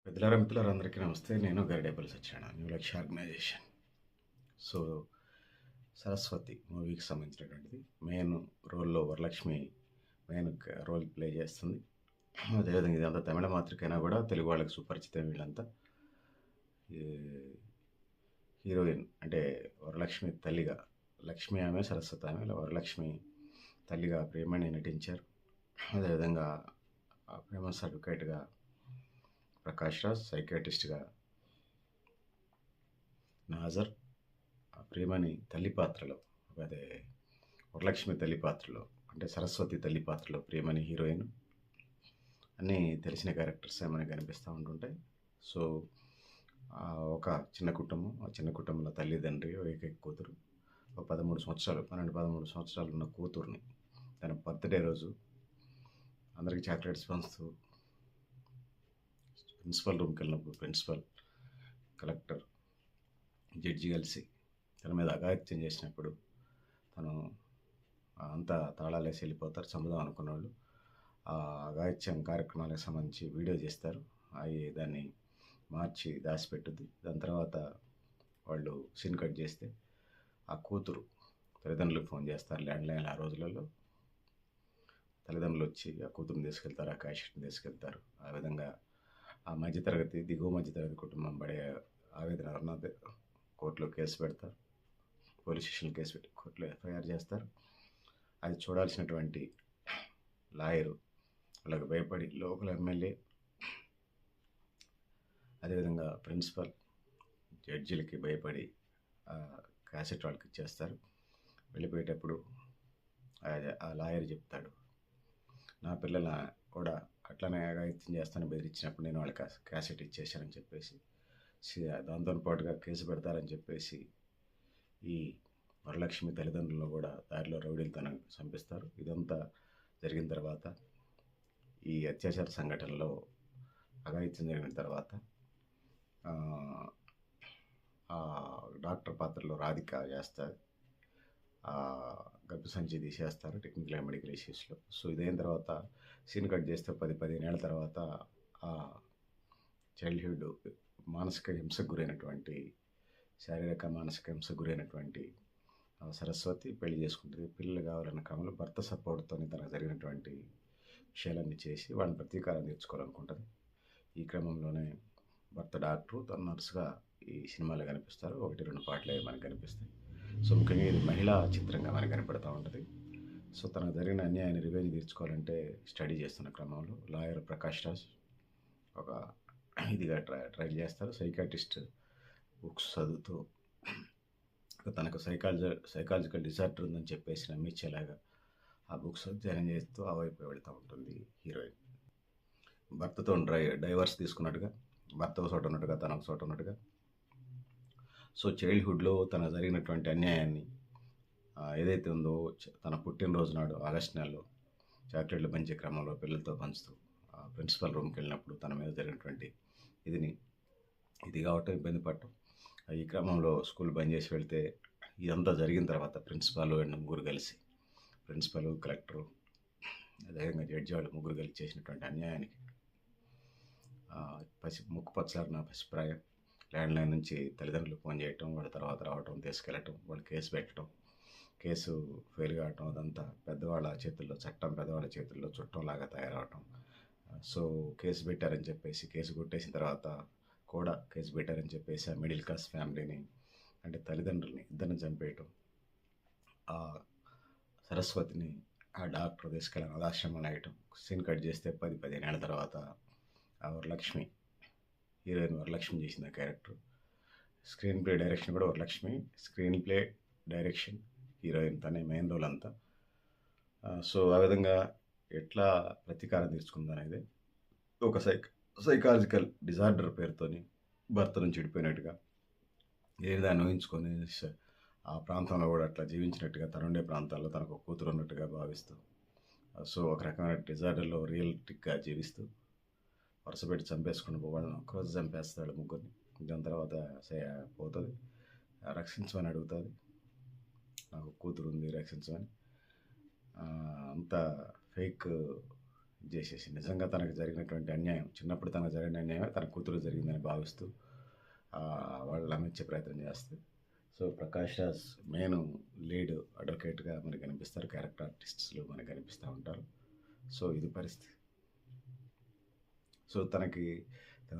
మిత్రులారా అందరికీ నమస్తే. నేను గరిడేపల్లి సత్యనారాయణ, న్యూ లక్ష్య ఆర్గనైజేషన్. సో, 'సరస్వతి' మూవీకి సంబంధించినటువంటిది. మెయిన్ రోల్‌లో వరలక్ష్మి రోల్ ప్లే చేస్తుంది. అదేవిధంగా ఇదంతా తమిళ మాతృకైనా కూడా తెలుగు వాళ్ళకి సుపరిచితం వీళ్ళంతా. ఈ హీరోయిన్ అంటే వరలక్ష్మి తల్లిగా, లక్ష్మి ఆమె, సరస్వతి ఆమె. వరలక్ష్మి తల్లిగా ప్రియమణి నటించారు. అదేవిధంగా ఫేమస్ అడ్వకేట్గా ప్రకాష్ రాజ్, సైకియాట్రిస్ట్గా నాజర్, ప్రియమణి తల్లి పాత్రలో, అదే వరలక్ష్మి తల్లి పాత్రలో, అంటే సరస్వతి తల్లి పాత్రలో ప్రియమణి హీరోయిన్. అన్నీ తెలిసిన క్యారెక్టర్స్ మనకి కనిపిస్తూ ఉంటుంటాయి. సో, ఒక చిన్న కుటుంబం, ఆ చిన్న కుటుంబంలో తల్లిదండ్రి, ఏకైక కూతురు, ఒక 13 సంవత్సరాలు ఉన్న కూతుర్ని తన బర్త్డే రోజు అందరికీ చాక్లెట్స్ పంచుతూ ప్రిన్సిపల్ రూమ్కి వెళ్ళినప్పుడు ప్రిన్సిపల్, కలెక్టర్, జడ్జి కలిసి తన మీద అఘాయిత్యం చేసినప్పుడు తను అంతా తాళాలేసి వెళ్ళిపోతారు. చంపుదాం అనుకున్న వాళ్ళు ఆ అఘాయిత్యం కార్యక్రమాలకు సంబంధించి వీడియో చేస్తారు. అవి దాన్ని మార్చి దాచిపెట్టుద్ది. దాని తర్వాత వాళ్ళు సీన్ కట్ చేస్తే ఆ కూతురు తల్లిదండ్రులకు ఫోన్ చేస్తారు. ల్యాండ్లైన్ ఆ రోజులలో తల్లిదండ్రులు వచ్చి ఆ కూతురుని తీసుకెళ్తారు, ఆ క్యాషెట్ని తీసుకెళ్తారు. ఆ విధంగా ఆ మధ్యతరగతి, దిగువ మధ్యతరగతి కుటుంబం పడే ఆవేదన అన్నది కోర్టులో కేసు పెడతారు. పోలీస్ స్టేషన్లో కేసు పెట్టి కోర్టులో ఎఫ్ఐఆర్ చేస్తారు. అది చూడాల్సినటువంటి లాయరు వాళ్ళకి భయపడి, లోకల్ ఎమ్మెల్యే, అదేవిధంగా ప్రిన్సిపల్, జడ్జిలకి భయపడి క్యాసెట్ వాళ్ళకి ఇచ్చేస్తారు. వెళ్ళిపోయేటప్పుడు ఆ లాయర్ చెప్తాడు, నా పిల్లల కూడా అట్లనే అఘాయిత్యం చేస్తానని బెదిరించినప్పుడు నేను వాళ్ళకి క్యాసెట్ ఇచ్చేసానని చెప్పేసి, దాంతో పాటుగా కేసు పెడతారని చెప్పేసి ఈ వరలక్ష్మి తల్లిదండ్రులను కూడా దారిలో రౌడీలతనం చంపిస్తారు. ఇదంతా జరిగిన తర్వాత, ఈ అత్యాచార సంఘటనలో అఘాయిత్యం జరిగిన తర్వాత డాక్టర్ పాత్రలో రాధిక చేస్తారు. గర్భ సంచి తీసేస్తారు టెక్నికల్ అండ్ మెడికల్ ఇష్యూస్లో. సో, ఇదైన తర్వాత సీన్ కట్ చేస్తే 15 ఏళ్ళ తర్వాత ఆ చైల్డ్హుడ్ మానసిక హింసకు గురైనటువంటి, శారీరక మానసిక హింసకు గురైనటువంటి సరస్వతి పెళ్లి చేసుకుంటుంది. పిల్లలు కావాలన్న క్రమంలో భర్త సపోర్ట్తో తనకు జరిగినటువంటి విషయాలన్నీ చేసి వాళ్ళని ప్రతీకారం తీర్చుకోవాలనుకుంటుంది. ఈ క్రమంలోనే భర్త డాక్టరు, తన నర్సుగా ఈ సినిమాలో కనిపిస్తారు. 1-2 పాటలే మనకు కనిపిస్తాయి. సో, ముఖ్యంగా ఇది మహిళా చిత్రంగా మనకు కనపడుతూ ఉంటుంది. సో, తనకు జరిగిన అన్యాయాన్ని రివెంజ్ తీర్చుకోవాలంటే స్టడీ చేస్తున్న క్రమంలో లాయర్ ప్రకాష్ రాజ్ ఒక ఇదిగా ట్రైల్ చేస్తారు. సైకాట్రిస్ట్ బుక్స్ చదువుతూ తనకు సైకాలజికల్ డిసార్డర్ ఉందని చెప్పేసి నమ్మించేలాగా ఆ బుక్స్ అధ్యయనం చేస్తూ ఆ వైపు వెళుతూ ఉంటుంది హీరోయిన్. భర్తతో డైవర్స్ తీసుకున్నట్టుగా, భర్త ఒక చోట ఉన్నట్టుగా, తన ఒక చోట ఉన్నట్టుగా. సో, చైల్డ్హుడ్లో తన జరిగినటువంటి అన్యాయాన్ని ఏదైతే ఉందో తన పుట్టినరోజు నాడు ఆగస్టు నెలలో చాక్లెట్లు పంచే క్రమంలో పిల్లలతో పంచుతూ ప్రిన్సిపల్ రూమ్కి వెళ్ళినప్పుడు తన మీద జరిగినటువంటి ఇది కావటం, ఇబ్బంది పడటం. ఈ క్రమంలో స్కూల్ బంద్ చేసి వెళ్తే ఇదంతా జరిగిన తర్వాత ప్రిన్సిపాల్ అండ్ ముగ్గురు కలిసి, ప్రిన్సిపల్, కలెక్టరు, అదేవిధంగా జడ్జి వాళ్ళు ముగ్గురు కలిసి చేసినటువంటి అన్యాయానికి ముక్కు పచ్చలారిన పసిప్రాయం. ల్యాండ్లైన్ నుంచి తల్లిదండ్రులు ఫోన్ చేయటం, వాళ్ళ తర్వాత రావటం, తీసుకెళ్ళటం, వాళ్ళు కేసు పెట్టడం, కేసు ఫెయిల్ కావటం, అదంతా పెద్దవాళ్ళ చేతుల్లో, చట్టం పెద్దవాళ్ళ చేతుల్లో చుట్టంలాగా తయారవటం. సో, కేసు పెట్టారని చెప్పేసి, కేసు కొట్టేసిన తర్వాత కూడా కేసు పెట్టారని చెప్పేసి ఆ మిడిల్ క్లాస్ ఫ్యామిలీని, అంటే తల్లిదండ్రుల్ని ఇద్దరిని చంపేయటం, ఆ సరస్వతిని ఆ డాక్టర్ తీసుకెళ్ళి అనాథాశ్రమంలో వేయటం. సీన్ కట్ చేస్తే 10-15 ఏళ్ళ తర్వాత ఆ వరలక్ష్మి, హీరోయిన్ వరలక్ష్మి చేసిన క్యారెక్టర్. స్క్రీన్ ప్లే డైరెక్షన్ కూడా Varalakshmi, screen play direction heroine, తనే మెయిన్ రోల్ అంతా. సో, ఆ విధంగా ఎట్లా ప్రతీకారం తీర్చుకుందనేది ఒక సైకాలజికల్ డిజార్డర్ పేరుతోని భర్త నుంచి విడిపోయినట్టుగా, ఏదాన్ని ఊహించుకొని ఆ ప్రాంతంలో కూడా అట్లా జీవించినట్టుగా, తనుండే ప్రాంతాల్లో తనకు ఒక కూతురు ఉన్నట్టుగా భావిస్తూ, సో, ఒక రకమైన డిజార్డర్లో రియలిస్టిక్గా జీవిస్తూ వరుసపెట్టి చంపేసుకుని పోవాలని ఒకరోజు చంపేస్తాడు ముగ్గురిని. దాని తర్వాత పోతుంది, రక్షించమని అడుగుతుంది, నాకు కూతురు ఉంది రక్షించమని. అంతా ఫేక్ చేసేసి నిజంగా తనకు జరిగినటువంటి అన్యాయం, చిన్నప్పుడు తనకు జరిగిన అన్యాయమే తన కూతురు జరిగిందని భావిస్తూ వాళ్ళు నమ్మించే ప్రయత్నం చేస్తే, so Prakash Raj main lead అడ్వకేట్గా మనకి కనిపిస్తారు, క్యారెక్టర్ ఆర్టిస్టులు మనకి కనిపిస్తూ ఉంటారు. సో ఇది పరిస్థితి. సో తన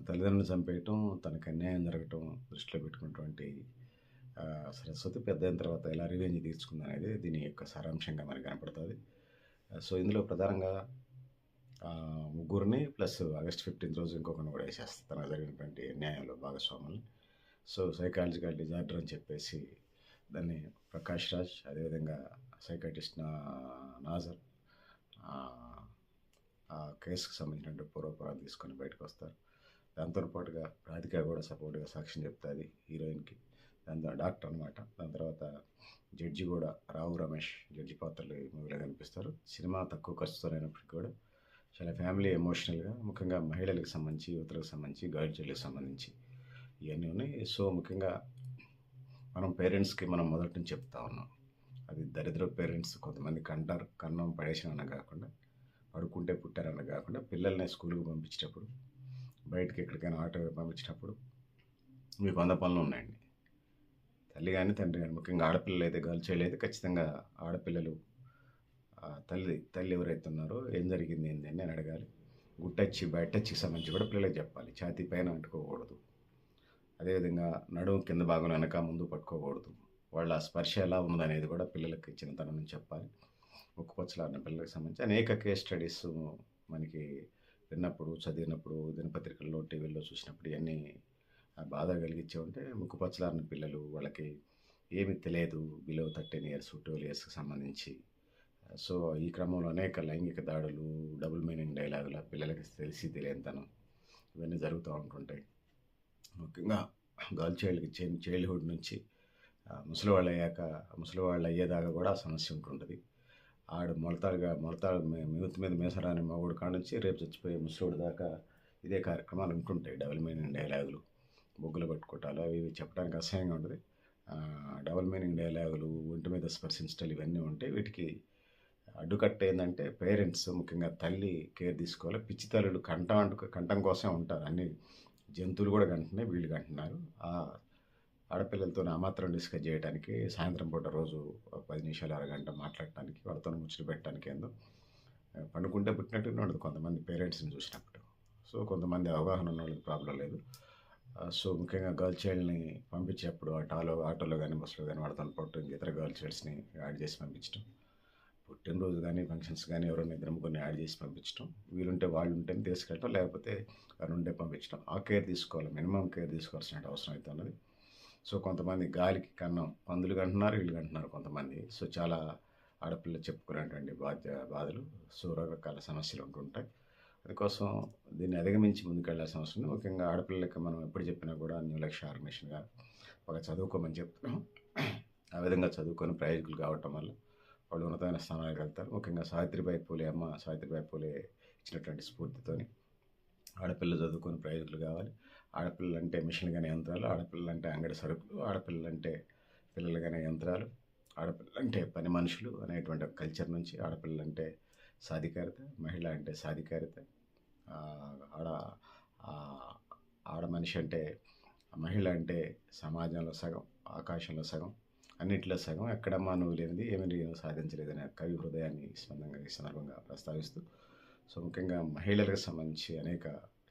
తల్లిదండ్రులను చంపేయటం, తనకు అన్యాయం జరగటం దృష్టిలో పెట్టుకున్నటువంటి సరస్వతి పెద్ద అయిన తర్వాత ఎలా రివెంజ్ తీర్చుకుందనేది దీని యొక్క సారాంశంగా మనకు కనపడుతుంది. సో ఇందులో ప్రధానంగా ముగ్గురిని ప్లస్ ఆగస్ట్ 15 రోజు ఇంకొకరిని కూడా వేసేస్తారు తనకు జరిగినటువంటి న్యాయంలో భాగస్వాముల్ని. సో సైకాలజికల్ డిజార్డర్ అని చెప్పేసి దాన్ని ప్రకాష్ రాజ్, అదేవిధంగా సైకాటిస్ట్ నాజర్ ఆ కేసుకు సంబంధించిన పూర్వపురాలు తీసుకొని బయటకు వస్తారు. దాంతో పాటుగా రాధిక కూడా సపోర్ట్గా సాక్ష్యం చెప్తుంది హీరోయిన్కి. దాంతో డాక్టర్ అనమాట. దాని తర్వాత జడ్జి కూడా రావు రమేష్ జడ్జి పాత్రలు ఈ మూవీలో కనిపిస్తారు. సినిమా తక్కువ ఖర్చుతో అయినప్పటికీ కూడా చాలా ఫ్యామిలీ ఎమోషనల్గా, ముఖ్యంగా మహిళలకు సంబంధించి, యువతలకు సంబంధించి, గర్ల్ చైల్డ్కి సంబంధించి ఇవన్నీ ఉన్నాయి. సో ముఖ్యంగా మనం పేరెంట్స్కి మనం మొదటి నుంచి చెప్తా ఉన్నాం, అది దరిద్ర పేరెంట్స్ కొంతమంది కన్నం పడేసిన కాకుండా, పడుకుంటే పుట్టారన్న కాకుండా, పిల్లల్ని స్కూల్కి పంపించేటప్పుడు, బయటకి ఎక్కడికైనా ఆటో పంపించినప్పుడు మీకు 100 పనులు ఉన్నాయండి. తల్లి కానీ తండ్రి కానీ, ముఖ్యంగా ఆడపిల్లలు అయితే, గర్ల్ చైల్డ్ అయితే ఖచ్చితంగా ఆడపిల్లలు తల్లి ఎవరైతే ఉన్నారో ఏం జరిగింది ఏంది అని అడగాలి. గుట్టచ్చి బయటచ్చికి సంబంధించి కూడా పిల్లలకి చెప్పాలి. ఛాతీ పైన అంటుకోకూడదు. అదేవిధంగా నడుము కింద భాగం వెనక ముందు పట్టుకోకూడదు. వాళ్ళ స్పర్శ ఎలా ఉన్నదనేది కూడా పిల్లలకి చిన్నతనం నుంచి చెప్పాలి. ముక్కుపచ్చలాడిన పిల్లలకు సంబంధించి అనేక కేస్ స్టడీస్ మనకి విన్నప్పుడు, చదివినప్పుడు, దినపత్రికల్లో, టీవీల్లో చూసినప్పుడు ఇవన్నీ బాధ కలిగించే ఉంటే, ముక్కుపచ్చలారిన పిల్లలు, వాళ్ళకి ఏమి తెలియదు, బిలో 13 years 12 yearsకి సంబంధించి. సో ఈ క్రమంలో అనేక లైంగిక దాడులు, డబుల్ మీనింగ్ డైలాగుల, పిల్లలకి తెలిసి తెలియనితనం ఇవన్నీ జరుగుతూ ఉంటుంటాయి. ముఖ్యంగా గర్ల్ చైల్డ్హుడ్ నుంచి ముసలివాళ్ళు అయ్యేదాకా కూడా ఆ సమస్య ఉంటుంటుంది. ఆడు మొలతాడు మిగుతు మీద మేసరాని మగోడు కాడ నుంచి రేపు చచ్చిపోయే ముసలోడు దాకా ఇదే కార్యక్రమాలు ఉంటుంటాయి. డబుల్ మీనింగ్ డైలాగులు, బొగ్గులు పట్టుకోవటాలు అవి చెప్పడానికి అసహ్యంగా ఉంటుంది. డబుల్ మీనింగ్ డైలాగులు, ఒంటి మీద స్పర్శించటాలు ఇవన్నీ ఉంటాయి. వీటికి అడ్డుకట్ట ఏంటంటే పేరెంట్స్, ముఖ్యంగా తల్లి కేర్ తీసుకోవాలి. పిచ్చి తల్లులు కంఠం కోసం ఉంటారు. అన్ని జంతువులు కూడా కంటున్నాయి, వీళ్ళు కంటున్నారు. ఆడపిల్లలతో ఆ మాత్రం డిస్కస్ చేయడానికి, సాయంత్రం పూట రోజు 10 నిమిషాలు అరగంట మాట్లాడటానికి, వాళ్ళతో ముచ్చట పెట్టడానికి ఏందో పండుకుంటే పుట్టినట్టు ఉండదు కొంతమంది పేరెంట్స్ని చూసినప్పుడు. సో కొంతమంది అవగాహన ఉన్న వాళ్ళకి ప్రాబ్లం లేదు. సో ముఖ్యంగా గర్ల్ చైల్డ్ని పంపించేటప్పుడు ఆటోలో కానీ, బస్సులో కానీ వాళ్ళతో పాటు ఇతర గర్ల్ చైల్డ్స్ని యాడ్ చేసి పంపించడం, పుట్టినరోజు కానీ, ఫంక్షన్స్ కానీ ఎవరైనా ఇద్దరు ముగ్గురిని యాడ్ చేసి పంపించడం, వీలుంటే వాళ్ళు ఉంటేనే తీసుకెళ్ళటం, లేకపోతే వారు ఉంటే పంపించడం. ఆ కేర్ తీసుకోవాలి, మినిమం కేర్ తీసుకోవాల్సిన అవసరం అయితే ఉన్నది. సో కొంతమంది గాలికి కన్నం, పందులు కంటున్నారు, వీళ్ళు కంటున్నారు కొంతమంది. సో చాలా ఆడపిల్లలు చెప్పుకునేటువంటి బాధలు, సో రకరకాల సమస్యలు ఉంటుంటాయి. అందుకోసం దీన్ని అధిగమించి ముందుకెళ్లాల్సిన అవసరం ఉంది. ముఖ్యంగా ఆడపిల్లలకి మనం ఎప్పుడు చెప్పినా కూడా న్యూ లక్ష్య ఆర్గనైజేషన్గా ఒక చదువుకోమని చెప్తున్నాం. ఆ విధంగా చదువుకొని ప్రయోజకులు కావటం వల్ల వాళ్ళు ఉన్నతమైన స్థానాలకు వెళ్తారు. ముఖ్యంగా సావిత్రిబాయి పూలే ఇచ్చినటువంటి స్ఫూర్తితోని ఆడపిల్లలు చదువుకొని ప్రయోజకులు కావాలి. ఆడపిల్లలు అంటే మిషన్లు కానీ యంత్రాలు, ఆడపిల్లలు అంటే అంగడి సరుకులు, ఆడపిల్లలు అంటే పిల్లలు కానీ యంత్రాలు, ఆడపిల్లలు అంటే పని మనుషులు అనేటువంటి కల్చర్ నుంచి ఆడపిల్లలు అంటే సాధికారిత, మహిళ అంటే సాధికారిత, ఆడ మనిషి అంటే, మహిళ అంటే సమాజంలో సగం, ఆకాశంలో సగం, అన్నింటిలో సగం, ఎక్కడమ్మా నువ్వు లేనిది ఏమీ నేను సాధించలేదనే కవి హృదయాన్ని ఈ సందర్భంగా ప్రస్తావిస్తూ, సో ముఖ్యంగా మహిళలకు సంబంధించి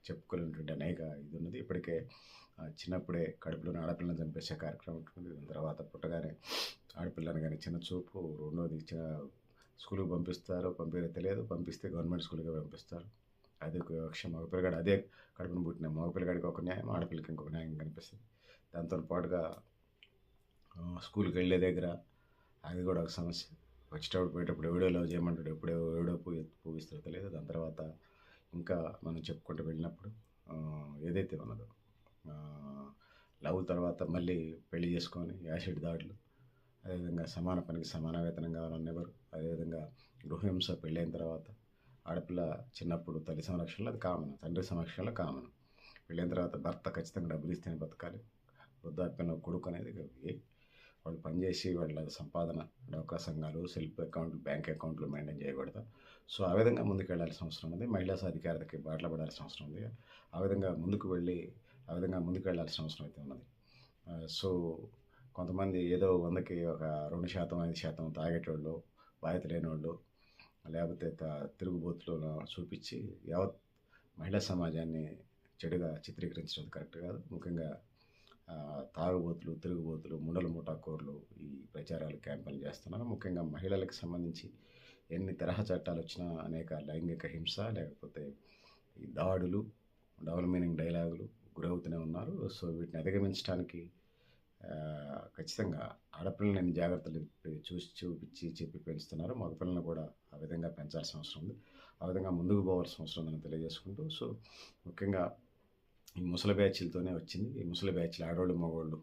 చెప్పుకోలేనటువంటి అనేక ఇది ఉన్నది. ఇప్పటికే చిన్నప్పుడే కడుపులోని ఆడపిల్లని చంపేసే కార్యక్రమం ఉంటుంది. దాని తర్వాత పుట్టగానే ఆడపిల్లని కానీ చిన్న చూపు, రెండోది స్కూల్కి పంపిస్తారో తెలియదు, పంపిస్తే గవర్నమెంట్ స్కూల్కి పంపిస్తారు. అదే విషయం, మగపిల్లగాడు అదే కడుపును పుట్టిన మగపిల్లగాడికి ఒక న్యాయం, ఆడపిల్లకి ఇంకొక న్యాయం కనిపిస్తుంది. దాంతో పాటుగా స్కూల్కి వెళ్ళే దగ్గర అది కూడా ఒక సమస్య. వచ్చేటప్పుడు పోయేటప్పుడు ఎవడో లవ్ చేయమంటాడు, ఎవడో పూవిస్తారో తెలియదు. దాని తర్వాత ఇంకా మనం చెప్పుకుంటూ వెళ్ళినప్పుడు ఏదైతే ఉన్నదో లవ్ తర్వాత మళ్ళీ పెళ్లి చేసుకొని యాసిడ్ దాడులు, అదేవిధంగా సమాన పనికి సమాన వేతనం కావాలని ఎవరు, అదేవిధంగా గృహహింస పెళ్ళైన తర్వాత ఆడపిల్ల చిన్నప్పుడు తల్లి సంరక్షణలో అది కామన్, తండ్రి సంరక్షణలో కామన్. పెళ్ళైన తర్వాత భర్త ఖచ్చితంగా డబ్బులు ఇస్తేనే బతకాలి. వృద్ధాప్యంలో కొడుకు అనేది వాళ్ళు పనిచేసి వాళ్ళ సంపాదన డోక్రా సంఘాలు, సెల్ఫ్ అకౌంట్లు, బ్యాంక్ అకౌంట్లు మెయింటైన్ చేయకూడదు. సో, ఆ విధంగా ముందుకెళ్ళాల్సిన అవసరం ఉంది. మహిళా సాధికారతకి బాటలు పడాల్సిన అవసరం ఉంది. ఆ విధంగా ముందుకు వెళ్ళి, ఆ విధంగా ముందుకెళ్ళాల్సిన అవసరం అయితే ఉన్నది. సో, కొంతమంది ఏదో 100కి ఒక 2%, 5% తాగేటోళ్ళు, బాధ్యత లేనోళ్ళు, లేకపోతే తిరుగుబోతులను చూపించి యావత్ మహిళా సమాజాన్ని చెడుగా చిత్రీకరించడం కరెక్ట్ కాదు. ముఖ్యంగా తాగుబోతులు, తిరుగుబోతులు, ముండల ముఠాకోర్లు ఈ ప్రచారాలు, క్యాంపెయిన్లు చేస్తున్నారు. ముఖ్యంగా మహిళలకు సంబంధించి ఎన్ని తరహా చట్టాలు వచ్చినా అనేక లైంగిక హింస, లేకపోతే ఈ దాడులు, డబుల్ మీనింగ్ డైలాగులు గురవుతూనే ఉన్నారు. సో, వీటిని అధిగమించడానికి ఖచ్చితంగా ఆడపిల్లలని జాగ్రత్తలు చూపించి చెప్పి పెంచుతున్నారు. మగపిల్లలను కూడా ఆ విధంగా పెంచాల్సిన అవసరం ఉంది. ఆ విధంగా ముందుకు పోవాల్సిన అవసరం ఉందని తెలియజేసుకుంటూ, సో, ముఖ్యంగా ఈ ముసలి బ్యాచ్లతోనే వచ్చింది. ఈ ముసలి బ్యాచ్లు ఆడోళ్ళు, మగోళ్ళు,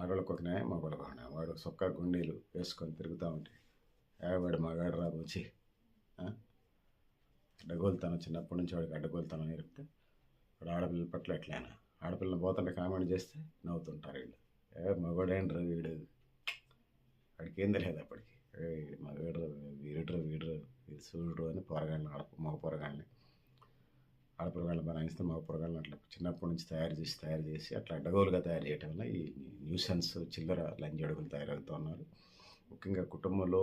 ఆడోళ్ళకి ఒక న్యాయం, మగోళ్ళకి ఒక న్యాయం. వాడు సొక్కా గుండీలు వేసుకొని తిరుగుతూ ఉంటే వాడు మగాడు రా వచ్చి అడ్డగోలుతాను, చిన్నప్పటి నుంచి వాడికి అడ్డగోలుతాను నేర్పితే వాడు ఆడపిల్లల పట్ల ఎట్లయినా ఆడపిల్లని పోతుంటే కామెంట్ చేస్తే నవ్వుతుంటారు వీళ్ళు. మగోడేండ్రు వీడు, వాడికి ఏం తెలియదు అప్పటికి. మగోడు వీడు వీడు చూడు అని పొరగాళ్ళని మగ పొరగాళ్ళని ఆడపిల్లగాళ్ళని బనాయిస్తే మగ పొరగాళ్ళని అట్లా చిన్నప్పటి నుంచి తయారు చేసి అట్లా అడ్డగోలుగా తయారు చేయటం వల్ల ఈ న్యూసెన్స్ చిల్లర లంజడుగులు తయారవుతూ ఉన్నారు. ముఖ్యంగా కుటుంబంలో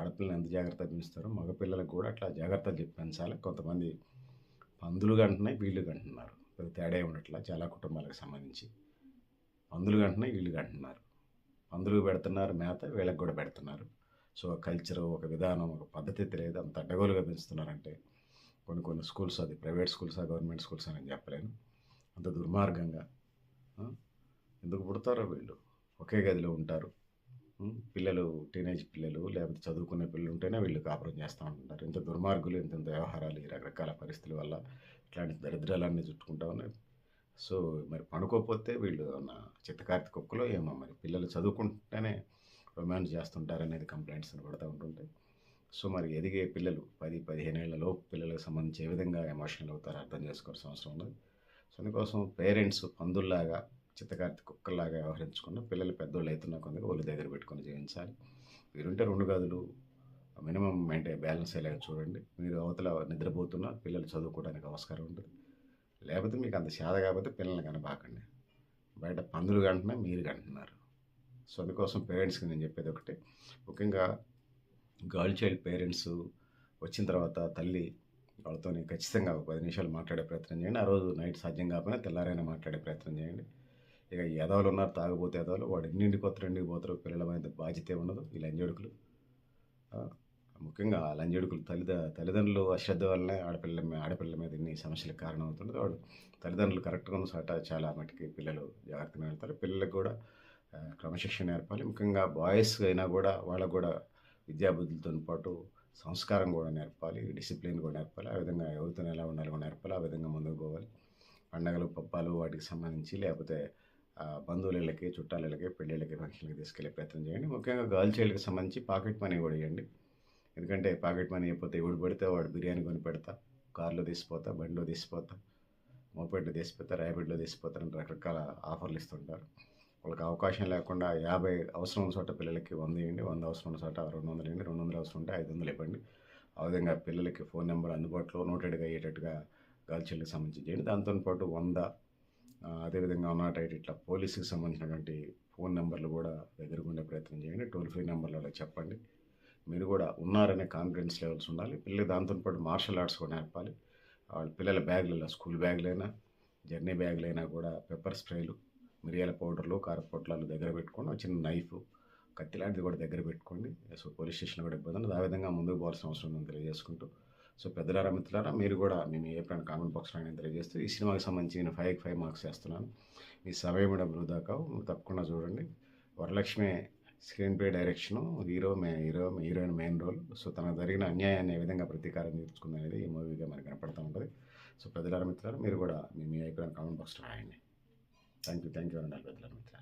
ఆడపిల్లని ఎంత జాగ్రత్తగా పెంచుతారో మగపిల్లలకు కూడా అట్లా జాగ్రత్తలు చెప్పి పెంచాలి. కొంతమంది పందులు కంటున్నాయి, వీళ్ళు కంటున్నారు. తేడా ఉండట్లా చాలా కుటుంబాలకు సంబంధించి. పందులు కంటున్నాయి, వీళ్ళు కంటున్నారు. పందులు పెడుతున్నారు మేత, వీళ్ళకి కూడా పెడుతున్నారు. సో, కల్చరు, ఒక విధానం, ఒక పద్ధతి తెలియదు. అంత అడ్డగోలుగా పెంచుతున్నారంటే కొన్ని స్కూల్స్, అది ప్రైవేట్ స్కూల్సా, గవర్నమెంట్ స్కూల్సా అని చెప్పలేను. అంత దుర్మార్గంగా ఎందుకు పుడతారో వీళ్ళు. ఒకే గదిలో ఉంటారు. పిల్లలు, టీనేజ్ పిల్లలు, లేకపోతే చదువుకునే పిల్లలు ఉంటేనే వీళ్ళు కాపురం చేస్తూ ఉంటుంటారు. ఇంత దుర్మార్గులు, ఇంత వ్యవహారాలు, ఈ రకరకాల పరిస్థితుల వల్ల ఇట్లాంటి దరిద్రాలన్నీ చుట్టుకుంటా ఉన్నాయి. సో, మరి పనుకోకపోతే వీళ్ళు నా చిత్తకార్తె కుక్కలో ఏమో మరి. పిల్లలు చదువుకుంటేనే రొమాన్స్ చేస్తుంటారనేది కంప్లైంట్స్ పడుతూ ఉంటుంటాయి. సో, మరి ఎదిగే పిల్లలు 10-15 ఏళ్లలోపు పిల్లలకు సంబంధించి ఏ విధంగా ఎమోషనల్ అవుతారో అర్థం చేసుకోవాల్సిన అవసరం ఉన్నది. సో, అందుకోసం పేరెంట్స్ పందుల్లాగా, చిత్తకార్తె కుక్కల్లాగా వ్యవహరించకుండా పిల్లలు పెద్దోళ్ళు అవుతున్న కొందుకు ఒళ్ళు దగ్గర పెట్టుకొని జీవించాలి. వీరుంటే 2 గదులు మినిమం బ్యాలెన్స్ అయ్యేలాగా చూడండి. మీరు అవతల నిద్రపోతున్నా పిల్లలు చదువుకోవడానికి ఆస్కారం ఉంటుంది. లేకపోతే మీకు అంత శాత కాకపోతే పిల్లల్ని కనబాకండి. బయట పందులు కంటున్నాయి, మీరు కంటున్నారు. సో, అందుకోసం పేరెంట్స్కి నేను చెప్పేది ఒకటే, ముఖ్యంగా గర్ల్ చైల్డ్ పేరెంట్స్ వచ్చిన తర్వాత తల్లి వాళ్ళతో ఖచ్చితంగా ఒక 10 నిమిషాలు మాట్లాడే ప్రయత్నం చేయండి. ఆ రోజు నైట్ సాధ్యం కాకపోయినా తెల్లారైనా మాట్లాడే ప్రయత్నం చేయండి. ఇక ఈ ఎదవలు ఉన్నారు, తాగుబోతే ఎదవలు, వాడు ఎన్నింటికి పోతారు, ఎండికి పోతారు, పిల్లల మీద బాధ్యత ఉండదు. ఈ లంజడుకులు, ముఖ్యంగా లంజడుకులు తల్లిదండ్రులు అశ్రద్ధ వల్లనే ఆడపిల్లల మీద ఇన్ని సమస్యలకు కారణం అవుతుంది. వాడు తల్లిదండ్రులు కరెక్ట్గా ఉన్న చోట చాలా మటుకి పిల్లలు జాగ్రత్తగా వెళ్తారు. పిల్లలకు కూడా క్రమశిక్షణ నేర్పాలి. ముఖ్యంగా బాయ్స్ అయినా కూడా వాళ్ళకు కూడా విద్యాబుద్ధులతో పాటు సంస్కారం కూడా నేర్పాలి, డిసిప్లిన్ కూడా నేర్పాలి. ఆ విధంగా ఎవరితో ఎలా ఉండాలి కూడా నేర్పాలి. ఆ విధంగా ముందుకు పోవాలి. పండగలు, పబ్బాలు వాటికి సంబంధించి, లేకపోతే బంధువులకి, చుట్టాలకి, పెళ్ళిళ్ళకి, ఫంక్షన్లకి తీసుకెళ్లే ప్రయత్నం చేయండి. ముఖ్యంగా గర్ల్ చైల్డ్కి సంబంధించి పాకెట్ మనీ కూడా ఇవ్వండి. ఎందుకంటే పాకెట్ మనీ అయిపోతే ఎవడు పడితే వాడు బిర్యానీ కొని పెడతా, కార్లో తీసిపోతా, బండిలో తీసిపోతా, మోపెడ్లో తీసిపోతా, ర్యాపిడ్లో తీసిపోతారని రకరకాల ఆఫర్లు ఇస్తుంటారు. వాళ్ళకి అవకాశం లేకుండా 50 అవసరం ఉన్న చోట పిల్లలకి 100 ఇవ్వండి, 100 అవసరం ఉన్న చోట 200 ఇవ్వండి, 200 అవసరం ఉంటే 500 ఇవ్వండి. ఆ విధంగా పిల్లలకి ఫోన్ నెంబర్ అందుబాటులో నోటెడ్గా అయ్యేటట్టుగా గర్ల్ చైల్డ్కి సంబంధించి చేయండి. దాంతో పాటు 100, అదేవిధంగా 108 ఇట్లా పోలీసుకి సంబంధించినటువంటి ఫోన్ నెంబర్లు కూడా దగ్గరకు ఉండే ప్రయత్నం చేయండి. టోల్ ఫ్రీ నెంబర్లలో చెప్పండి. మీరు కూడా ఉన్నారనే కాన్ఫిడెన్స్ లెవెల్స్ ఉండాలి. పిల్లలు దాంతోపాటు మార్షల్ ఆర్ట్స్ కూడా నేర్పాలి. వాళ్ళ పిల్లల బ్యాగులలో, స్కూల్ బ్యాగులైనా, జర్నీ బ్యాగులైనా కూడా పెప్పర్ స్ప్రేలు, మిరియాల పౌడర్లు, కారపొట్లాలు దగ్గర పెట్టుకోండి. చిన్న నైఫ్, కత్తి లాంటిది కూడా దగ్గర పెట్టుకోండి. సో, పోలీస్ స్టేషన్లో కూడా ఇబ్బంది ఉండదు. ఆ విధంగా ముందుకు పోవాల్సిన అవసరం ఉందని తెలియజేసుకుంటూ, సో, పెద్దలారా, మిత్రులారా, మీరు కూడా మీ ఎప్పుడైనా కామెంట్ బాక్స్లో నేను తెలియజేస్తూ, ఈ సినిమాకి సంబంధించి నేను 5కి 5 మార్క్స్ చేస్తున్నాను. మీ సమయం కూడా వృధా కావు, తప్పకుండా చూడండి. Varalakshmi screenplay direction, heroine main role. So, తనకు జరిగిన అన్యాయాన్ని ఏ విధంగా ప్రతీకారం తీర్చుకుందనేది ఈ మూవీగా మనకు కనపడుతూ ఉంటుంది. సో, పెద్దలారా, మిత్రులారా, మీరు కూడా మీ అభిప్రాయం కామెంట్ బాక్స్లో రాయండి. Thank you. పెద్దలారా, మిత్రులారా.